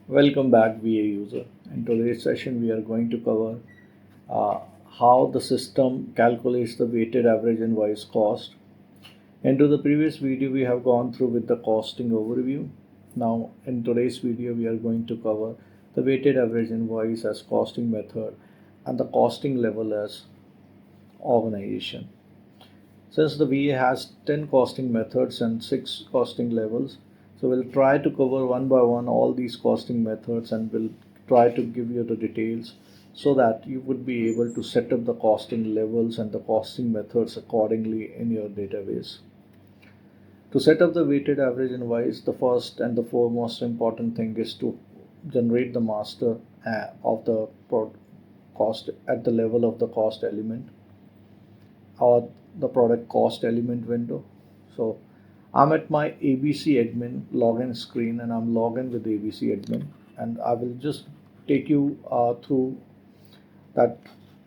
Welcome back, VA user. In today's session, we are going to cover uh, how the system calculates the weighted average invoice cost. Into the previous video, we have gone through with the costing overview. Now, in today's video, we are going to cover the weighted average invoice as costing method and the costing level as organization. Since the VA has 10 costing methods and 6 costing levels, so we'll try to cover one by one all these costing methods and we'll try to give you the details so that you would be able to set up the costing levels and the costing methods accordingly in your database. To set up the weighted average invoice, the first and the foremost important thing is to generate the master of the cost at the level of the cost element or the product cost element window. So I'm at my ABC admin login screen and I'm logged in with ABC admin, and I will just take you through that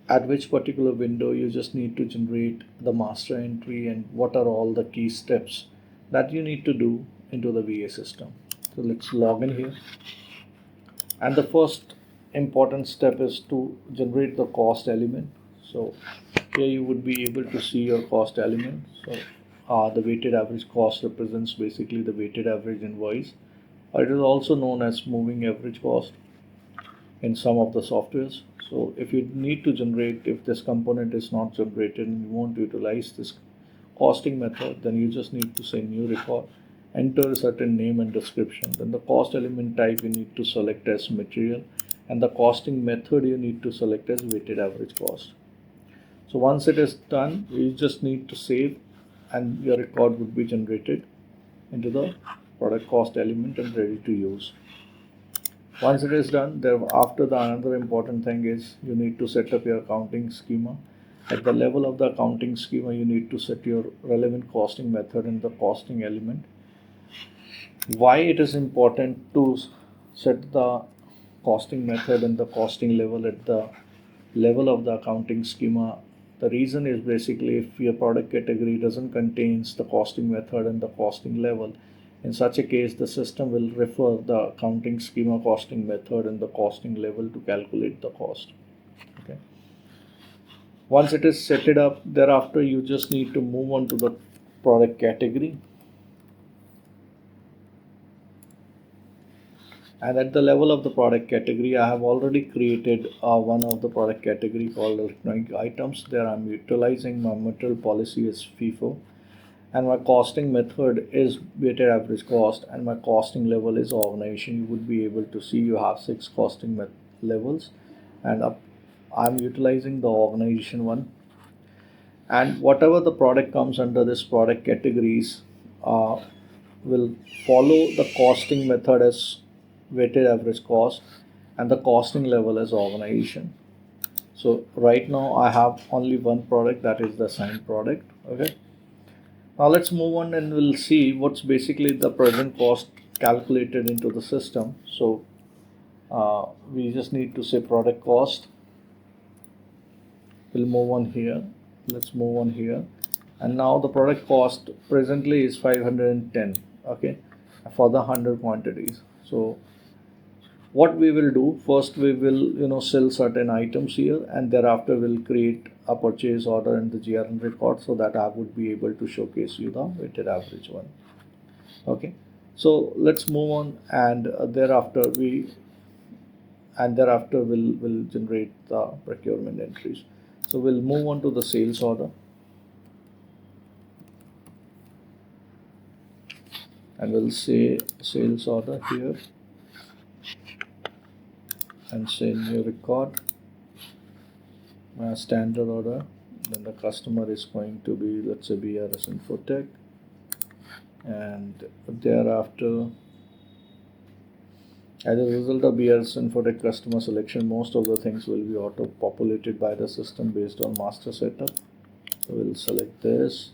at which particular window you just need to generate the master entry and what are all the key steps that you need to do into the VA system. So let's log in here, and the first important step is to generate the cost element. So here you would be able to see your cost element. So the weighted average cost represents basically the weighted average invoice, or it is also known as moving average cost in some of the softwares. So if you need to generate, if this component is not generated and you want to utilize this costing method, then you just need to say new record, enter a certain name and description. Then the cost element type you need to select as material, and the costing method you need to select as weighted average cost. So once it is done, you just need to save and your record would be generated into the product cost element and ready to use. Once it is done, thereafter the another important thing is you need to set up your accounting schema. At the level of the accounting schema, you need to set your relevant costing method in the costing element. Why it is important to set the costing method and the costing level at the level of the accounting schema? The reason is basically if your product category doesn't contains the costing method and the costing level, in such a case the system will refer the accounting schema costing method and the costing level to calculate the cost. Okay. Once it is set it up, thereafter you just need to move on to the product category. And at the level of the product category, I have already created one of the product category called electronic items. There I'm utilizing my material policy as FIFO, and my costing method is weighted average cost, and my costing level is organization. You would be able to see you have 6 costing levels, and I'm utilizing the organization one. And whatever the product comes under this product categories uh, will follow the costing method as weighted average cost and the costing level as organization. So right now I have only one product, that is the signed product. Okay, now let's move on and we'll see what's basically the present cost calculated into the system. So we just need to say product cost. We'll move on here. Let's move on here, and now the product cost presently is 510. Okay, for the 100 quantities. So what we will do first, we will sell certain items here, and thereafter we'll create a purchase order in the GRN record so that I would be able to showcase you the weighted average one. Okay, so let's move on, and thereafter we'll generate the procurement entries. So we'll move on to the sales order, and we'll say sales order here and say new record, standard order. Then the customer is going to be, let's say, BRS Infotek, and thereafter as a result of BRS Infotek customer selection, most of the things will be auto populated by the system based on master setup. So we'll select this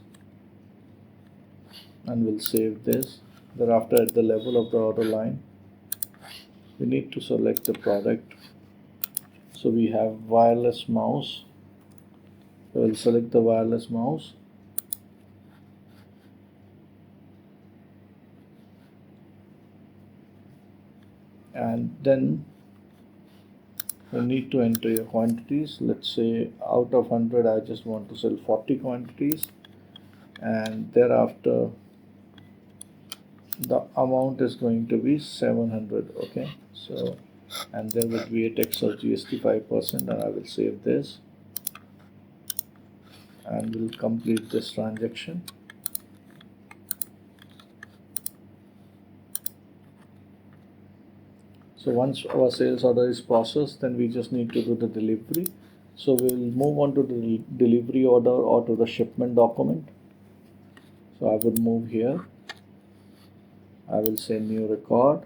and we'll save this. Thereafter at the level of the order line, we need to select the product. So we have wireless mouse. So we'll select the wireless mouse. and then you need to enter your quantities. Let's say out of 100 I just want to sell 40 quantities, and thereafter the amount is going to be 700. Okay, so and there will be a tax of GST 5%, and I will save this and will complete this transaction. So once our sales order is processed, then we just need to do the delivery. So we will move on to the delivery order or to the shipment document. So I would move here. I will say new record,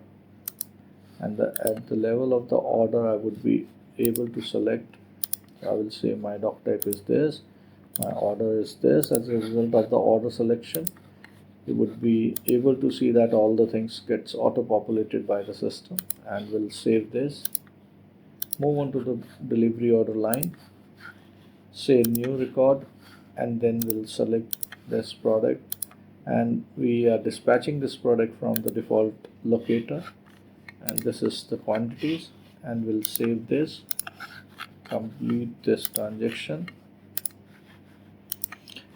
and at the level of the order I would be able to select. I will say my doc type is this, my order is this. As a result of the order selection, you would be able to see that all the things gets auto populated by the system, and we'll save this. Move on to the delivery order line, say new record, and then we'll select this product, and we are dispatching this product from the default locator, and this is the quantities, and we'll save this, complete this transaction.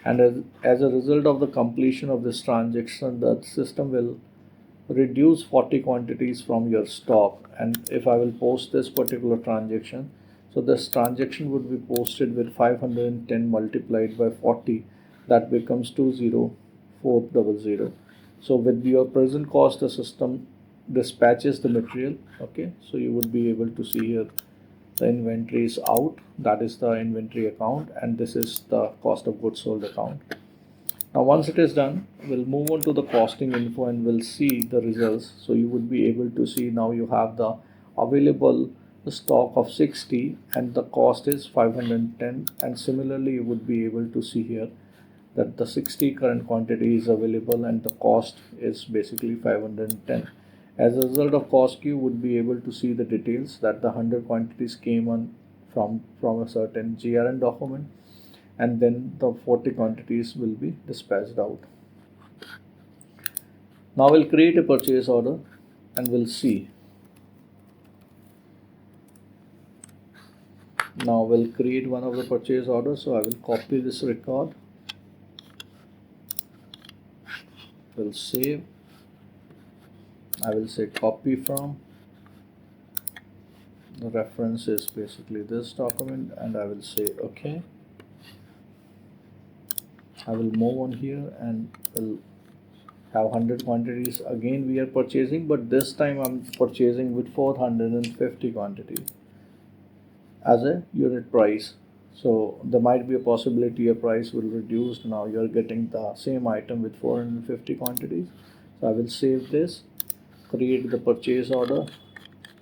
And as a result of the completion of this transaction, the system will reduce 40 quantities from your stock. And if I will post this particular transaction, so this transaction would be posted with 510 multiplied by 40, that becomes 20400. So with your present cost, the system dispatches the material. Okay, so you would be able to see here the inventory is out, that is the inventory account, and this is the cost of goods sold account. Now once it is done, we'll move on to the costing info and we'll see the results. So you would be able to see now you have the available stock of 60 and the cost is 510, and similarly you would be able to see here that the 60 current quantity is available and the cost is basically 510. As a result of cost, you would be able to see the details that the 100 quantities came on from a certain GRN document, and then the 40 quantities will be dispatched out. Now we'll create a purchase order and we'll see. Now we'll create one of the purchase orders. So I will copy this record. We'll save. I will say copy from. The reference is basically this document, and I will say okay. I will move on here and will have 100 quantities. Again we are purchasing, but this time I'm purchasing with 450 quantities as a unit price. So there might be a possibility your price will reduce. Now you're getting the same item with 450 quantities. So I will save this, create the purchase order,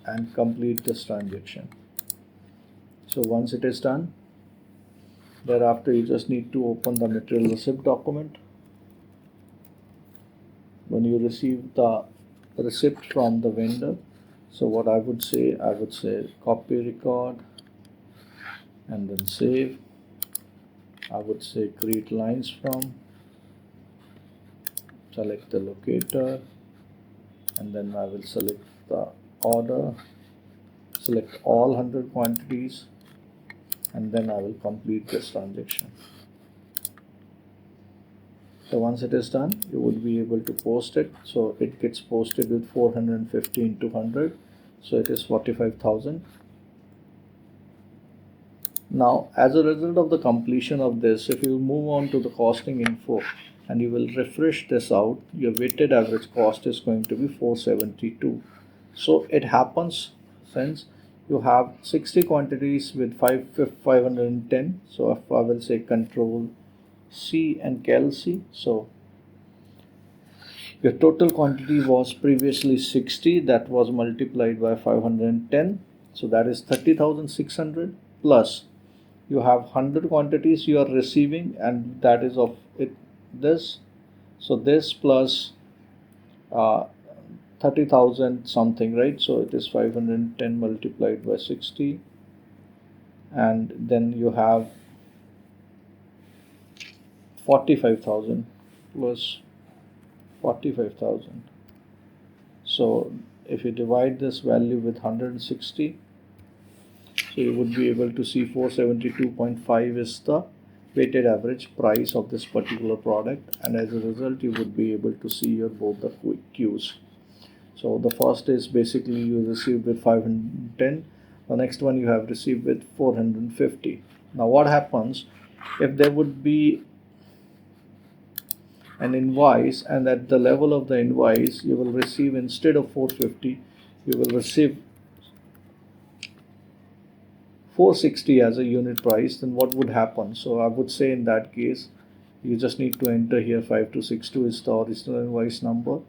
and complete this transaction. So once it is done, thereafter you just need to open the material receipt document. When you receive the receipt from the vendor, so what I would say copy record and then save. I would say create lines from, select the locator, and then I will select the order, select all 100 quantities, and then I will complete this transaction. So once it is done, you would be able to post it. So it gets posted with 450 into 100, so it is 45,000. Now as a result of the completion of this, if you move on to the costing info and you will refresh this out, your weighted average cost is going to be 472. So it happens since you have 60 quantities with 510. So if I will say Control C and Cal C, so your total quantity was previously 60, that was multiplied by 510, so that is 30,600, plus you have 100 quantities you are receiving, and that is of it this, so this plus 30,000 something, right? So it is 510 multiplied by 60, and then you have 45,000 plus 45,000. So if you divide this value with 160, so you would be able to see 472.5 is the weighted average price of this particular product, and as a result you would be able to see your both the Qs. So the first is basically you received with 510, the next one you have received with 450. Now what happens if there would be an invoice, and at the level of the invoice you will receive, instead of 450 you will receive 460 as a unit price, then what would happen? So I would say in that case you just need to enter here 5262 is the original invoice number,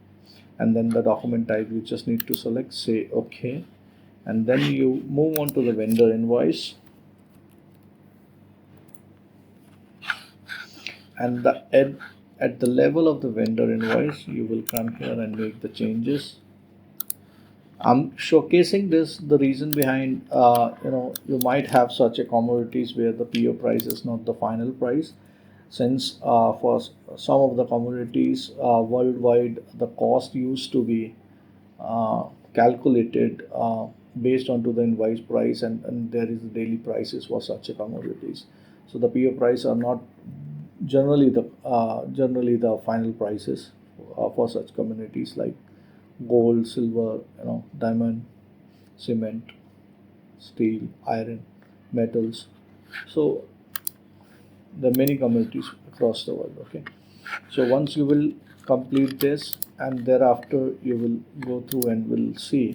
and then the document type you just need to select, say OK, and then you move on to the vendor invoice, and at the level of the vendor invoice you will come here and make the changes. I'm showcasing this, the reason behind, you might have such a commodities where the PO price is not the final price, since for some of the commodities worldwide the cost used to be calculated based onto the invoice price, and there is the daily prices for such a commodities. So the PO price are not generally the final prices for such commodities like gold, silver, diamond, cement, steel, iron, metals. So there are many commodities across the world. Okay, so once you will complete this, and thereafter you will go through and will see.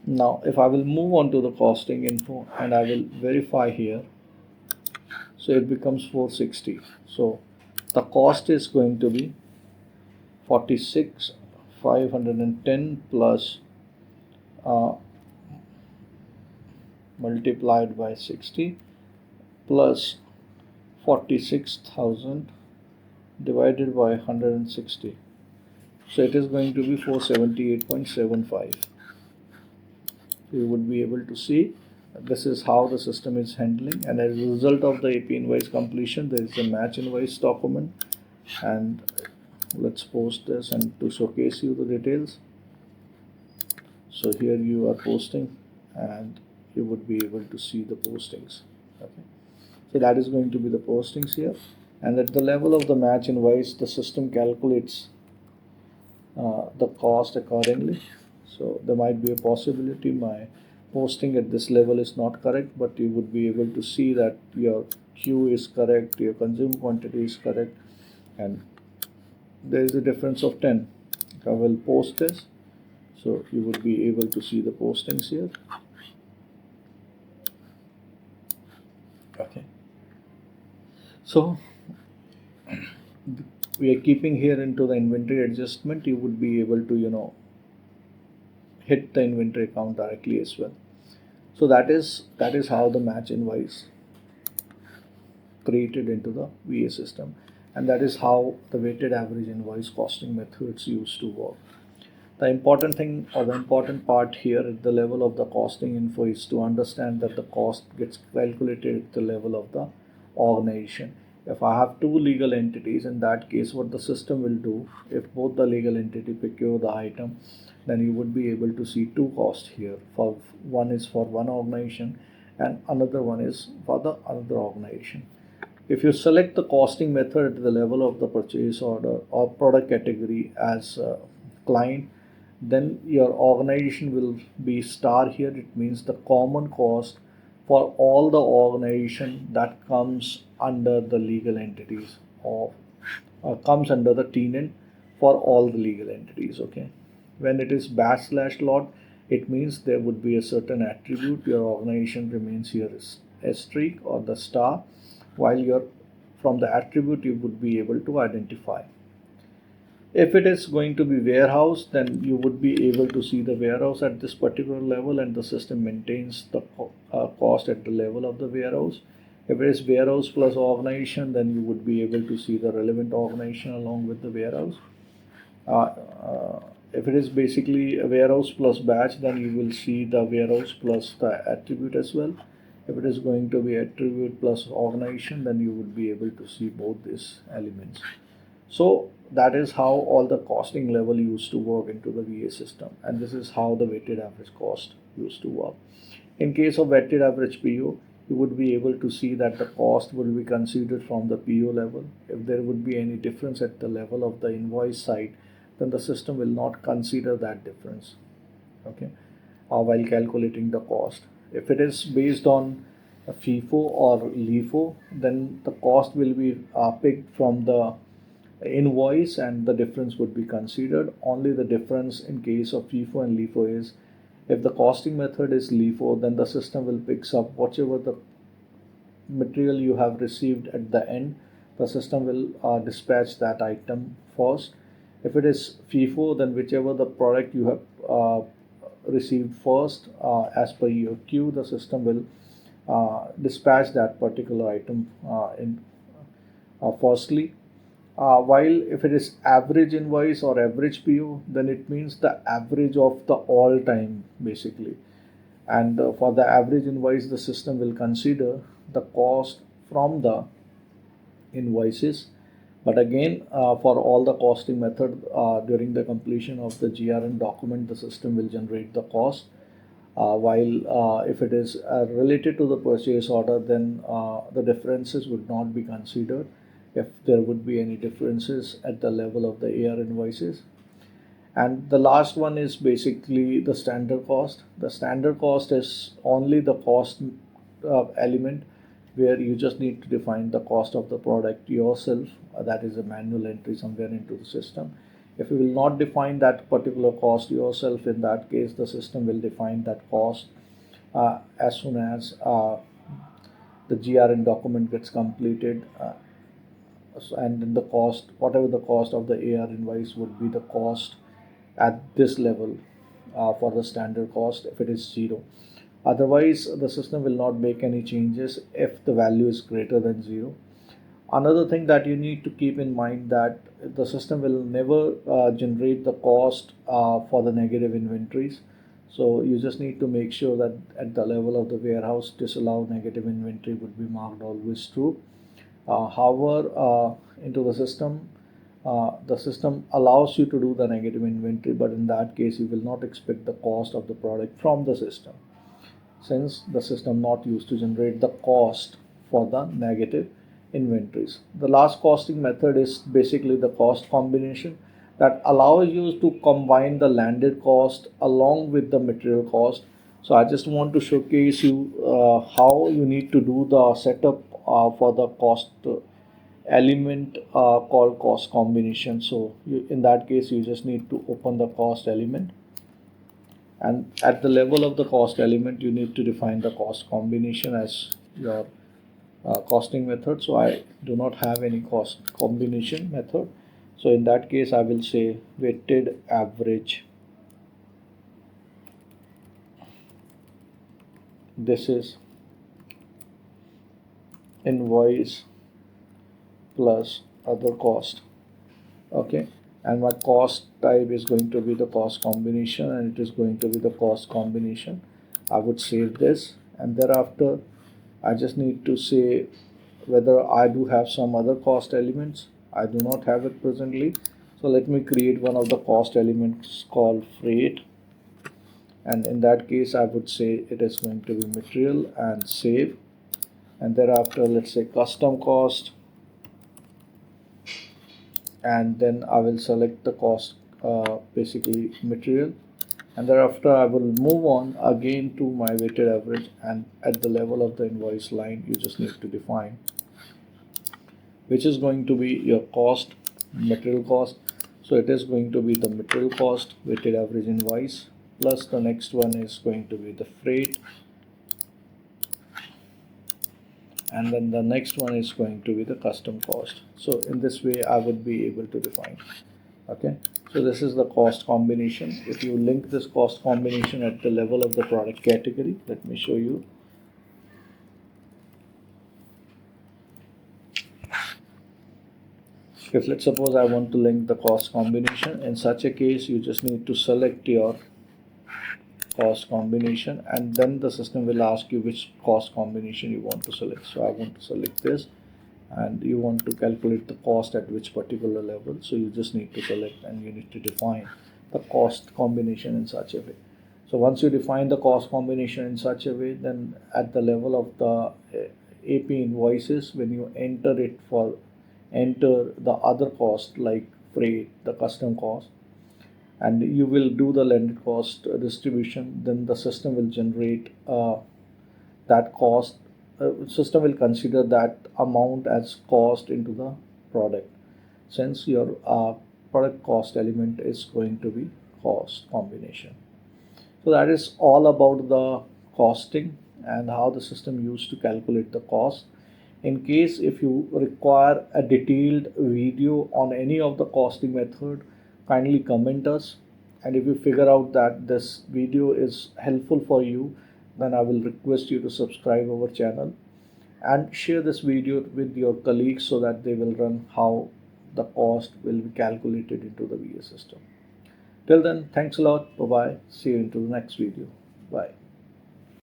Now if I will move on to the costing info and I will verify here, so it becomes 460. So the cost is going to be 46,510 plus multiplied by 60 plus 46,000 divided by 160. So it is going to be 478.75. You would be able to see this is how the system is handling, and as a result of the AP invoice completion there is a match invoice document, and let's post this and to showcase you the details. So here you are posting and you would be able to see the postings. Okay, so that is going to be the postings here, and at the level of the match invoice the system calculates the cost accordingly. So there might be a possibility my posting at this level is not correct, but you would be able to see that your Q is correct, your consumed quantity is correct, and there is a difference of 10. I will post this, so you would be able to see the postings here. Okay, so we are keeping here into the inventory adjustment. You would be able to hit the inventory account directly as well. So that is how the match invoice created into the VA system, and that is how the weighted average invoice costing methods used to work. The important thing, or the important part here at the level of the costing info, is to understand that the cost gets calculated at the level of the organization. If I have two legal entities, in that case what the system will do, if both the legal entity procure the item, then you would be able to see two costs here. For one is for one organization and another one is for the other organization. If you select the costing method at the level of the purchase order or product category as client, then your organization will be star here. It means the common cost for all the organization that comes under the legal entities, or comes under the tenant for all the legal entities. Okay, when it is batch/lot, it means there would be a certain attribute. Your organization remains here as a streak or the star, while from the attribute you would be able to identify. If it is going to be warehouse, then you would be able to see the warehouse at this particular level, and the system maintains the cost at the level of the warehouse. If it is warehouse plus organization, then you would be able to see the relevant organization along with the warehouse. If it is basically a warehouse plus batch, then you will see the warehouse plus the attribute as well. If it is going to be attribute plus organization, then you would be able to see both these elements. So that is how all the costing level used to work into the VA system, and this is how the weighted average cost used to work. In case of weighted average PO, you would be able to see that the cost will be considered from the PO level. If there would be any difference at the level of the invoice side, then the system will not consider that difference, okay, while calculating the cost. If it is based on a FIFO or LIFO, then the cost will be picked from the invoice and the difference would be considered. Only the difference in case of FIFO and LIFO is, if the costing method is LIFO, then the system will picks up whatever the material you have received at the end. The system will dispatch that item first. If it is FIFO, then whichever the product you have received first, as per your queue, the system will dispatch that particular item in firstly. While if it is average invoice or average PO, then it means the average of the all time basically. And for the average invoice, the system will consider the cost from the invoices. But again, for all the costing method, during the completion of the GRN document, the system will generate the cost. While if it is related to the purchase order, then the differences would not be considered if there would be any differences at the level of the AR invoices. And the last one is basically the standard cost. The standard cost is only the cost element where you just need to define the cost of the product yourself. That is a manual entry somewhere into the system. If you will not define that particular cost yourself, in that case, the system will define that cost as soon as the GRN document gets completed. And then the cost, whatever the cost of the AR invoice would be the cost at this level for the standard cost if it is 0. Otherwise, the system will not make any changes if the value is greater than 0. Another thing that you need to keep in mind, that the system will never generate the cost for the negative inventories. So you just need to make sure that at the level of the warehouse, disallow negative inventory would be marked always true. However, into the system allows you to do the negative inventory, but in that case, you will not expect the cost of the product from the system, since the system not used to generate the cost for the negative inventories. The last costing method is basically the cost combination that allows you to combine the landed cost along with the material cost. So I just want to showcase you how you need to do the setup for the cost element called cost combination. So in that case, you just need to open the cost element, and at the level of the cost element, you need to define the cost combination as your costing method. So I do not have any cost combination method. So in that case, I will say weighted average. This is invoice plus other cost. Okay, and my cost type is going to be the cost combination, and it is going to be the cost combination. I would save this, and thereafter I just need to say whether I do have some other cost elements. I do not have it presently, so let me create one of the cost elements called freight, and in that case I would say it is going to be material and save. And thereafter, let's say custom cost, and then I will select the cost, basically material, and thereafter I will move on again to my weighted average, and at the level of the invoice line you just need to define which is going to be your cost, material cost. So it is going to be the material cost weighted average invoice, plus the next one is going to be the freight, and then the next one is going to be the custom cost. So in this way I would be able to define. Okay, so this is the cost combination. If you link this cost combination at the level of the product category, let me show you. If let's suppose I want to link the cost combination, in such a case you just need to select your cost combination, and then the system will ask you which cost combination you want to select. So I want to select this, and you want to calculate the cost at which particular level. So you just need to select and you need to define the cost combination in such a way. So once you define the cost combination in such a way, then at the level of the AP invoices, when you enter the other cost like freight, the custom cost, and you will do the landed cost distribution, then the system will generate that cost. System will consider that amount as cost into the product, since your product cost element is going to be cost combination. So that is all about the costing and how the system used to calculate the cost. In case if you require a detailed video on any of the costing method, kindly comment us. And if you figure out that this video is helpful for you, then I will request you to subscribe our channel and share this video with your colleagues so that they will learn how the cost will be calculated into the VA system. Till then, thanks a lot. Bye bye. See you into the next video. Bye.